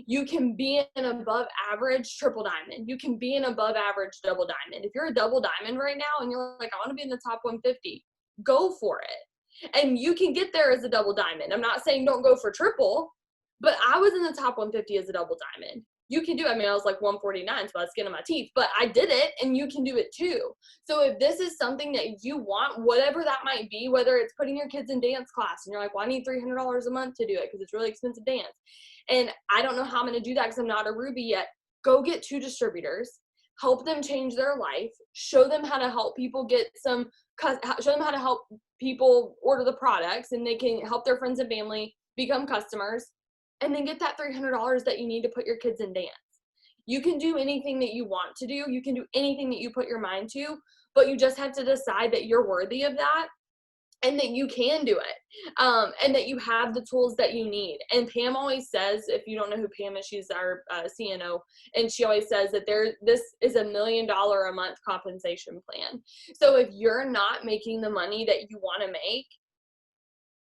You can be an above average triple diamond. You can be an above average double diamond. If you're a double diamond right now and you're like, I want to be in the top 150, go for it. And you can get there as a double diamond. I'm not saying don't go for triple, but I was in the top 150 as a double diamond. You can do it. I mean, I was like 149, so by the skin of my teeth, but I did it, and you can do it too. So if this is something that you want, whatever that might be, whether it's putting your kids in dance class and you're like, well, I need $300 a month to do it because it's really expensive dance, and I don't know how I'm going to do that because I'm not a Ruby yet, go get 2 distributors, help them change their life, show them how to help people get some, show them how to help people order the products, and they can help their friends and family become customers, and then get that $300 that you need to put your kids in dance. You can do anything that you want to do. You can do anything that you put your mind to, but you just have to decide that you're worthy of that and that you can do it, and that you have the tools that you need. And Pam always says, if you don't know who Pam is, she's our CNO, and she always says that this is $1 million a month compensation plan. So if you're not making the money that you want to make,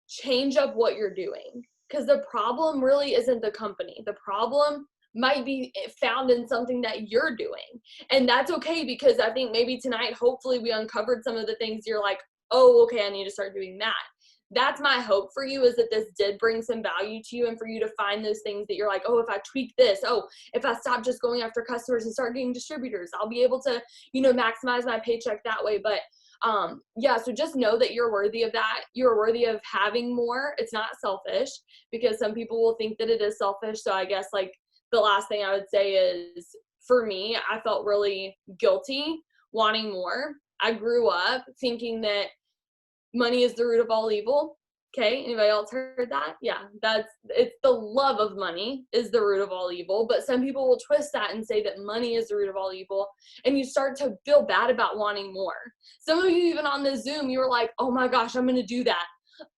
change up what you're doing, because the problem really isn't the company. The problem might be found in something that you're doing, and that's okay, because I think maybe tonight, hopefully, we uncovered some of the things you're like, oh, okay, I need to start doing that. That's my hope for you, is that this did bring some value to you, and for you to find those things that you're like, oh, if I tweak this, oh, if I stop just going after customers and start getting distributors, I'll be able to, maximize my paycheck that way. But yeah, so just know that you're worthy of that. You're worthy of having more. It's not selfish, because some people will think that it is selfish. So I guess like the last thing I would say is, for me, I felt really guilty wanting more. I grew up thinking that money is the root of all evil. Okay, anybody else heard that? Yeah, it's the love of money is the root of all evil. But some people will twist that and say that money is the root of all evil, and you start to feel bad about wanting more. Some of you, even on this Zoom, you were like, oh my gosh, I'm gonna do that.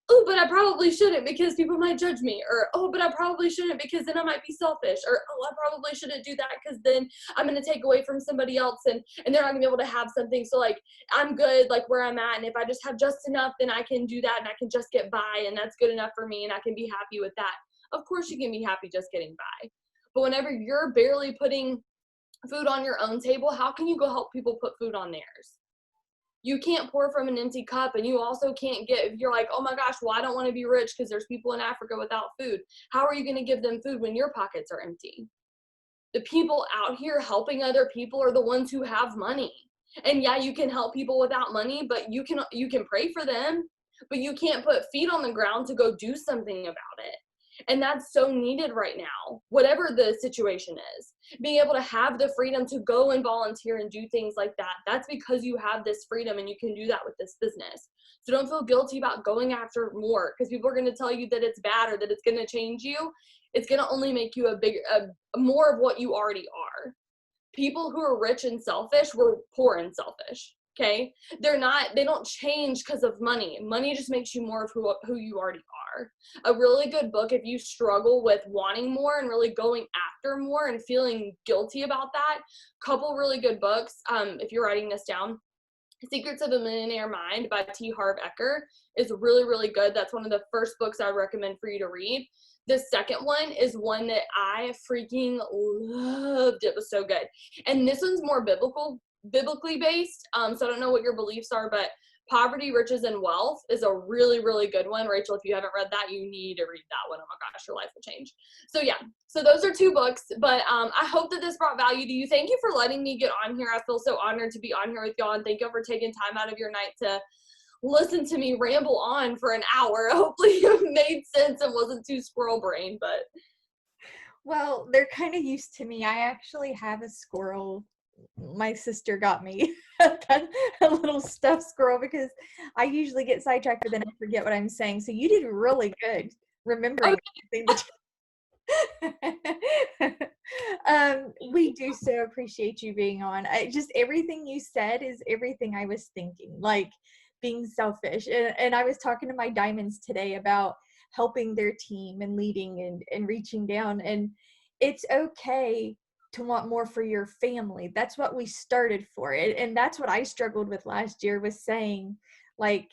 Oh, but I probably shouldn't because people might judge me. Or, oh, but I probably shouldn't because then I might be selfish. Or, oh, I probably shouldn't do that because then I'm going to take away from somebody else, and they're not going to be able to have something. So, like, I'm good, like, where I'm at. And if I just have just enough, then I can do that, and I can just get by, and that's good enough for me, and I can be happy with that. Of course you can be happy just getting by. But whenever you're barely putting food on your own table, how can you go help people put food on theirs? You can't pour from an empty cup, and you also can't if you're like, oh my gosh, well, I don't want to be rich because there's people in Africa without food. How are you going to give them food when your pockets are empty? The people out here helping other people are the ones who have money. And yeah, you can help people without money, but you can pray for them, but you can't put feet on the ground to go do something about it. And that's so needed right now, whatever the situation is. Being able to have the freedom to go and volunteer and do things like that, that's because you have this freedom, and you can do that with this business. So don't feel guilty about going after more, because people are going to tell you that it's bad or that it's going to change you. It's going to only make you more of what you already are. People who are rich and selfish were poor and selfish. Okay, they don't change because of money. Money just makes you more of who you already are. A really good book, if you struggle with wanting more and really going after more and feeling guilty about that, couple really good books. If you're writing this down, Secrets of a Millionaire Mind by T. Harv Eker is really, really good. That's one of the first books I recommend for you to read. The second one is one that I freaking loved. It was so good. And this one's more biblically based. So I don't know what your beliefs are, but Poverty, Riches, and Wealth is a really, really good one. Rachel, if you haven't read that, you need to read that one. Oh my gosh, your life will change. So yeah, so those are 2 books, but I hope that this brought value to you. Thank you for letting me get on here. I feel so honored to be on here with y'all, and thank you for taking time out of your night to listen to me ramble on for an hour. Hopefully it made sense and wasn't too squirrel brain, but. Well, they're kind of used to me. I actually have a squirrel. My sister got me a little stuffed squirrel because I usually get sidetracked, but then I forget what I'm saying. So you did really good remembering everything we do so appreciate you being on. Just everything you said is everything I was thinking, like being selfish. And I was talking to my diamonds today about helping their team and leading and reaching down. And it's okay to want more for your family. That's what we started for it. And that's what I struggled with last year, was saying, like,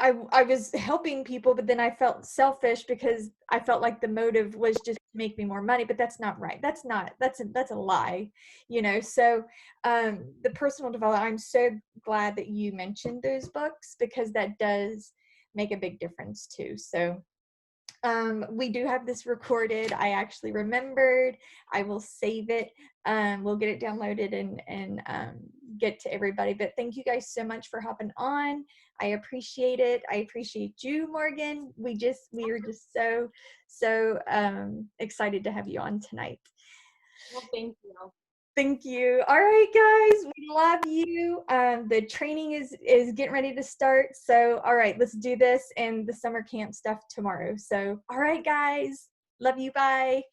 I was helping people, but then I felt selfish because I felt like the motive was just to make me more money, but that's not right. That's a lie, you know? So, the personal development, I'm so glad that you mentioned those books, because that does make a big difference too. So, we do have this recorded. I actually remembered. I will save it. We'll get it downloaded and get to everybody. But thank you guys so much for hopping on. I appreciate it. I appreciate you, Morgan. We are just so excited to have you on tonight. Well, thank you. Thank you. All right, guys, we love you. The training is getting ready to start. So, all right, let's do this and the summer camp stuff tomorrow. So, all right, guys, love you. Bye.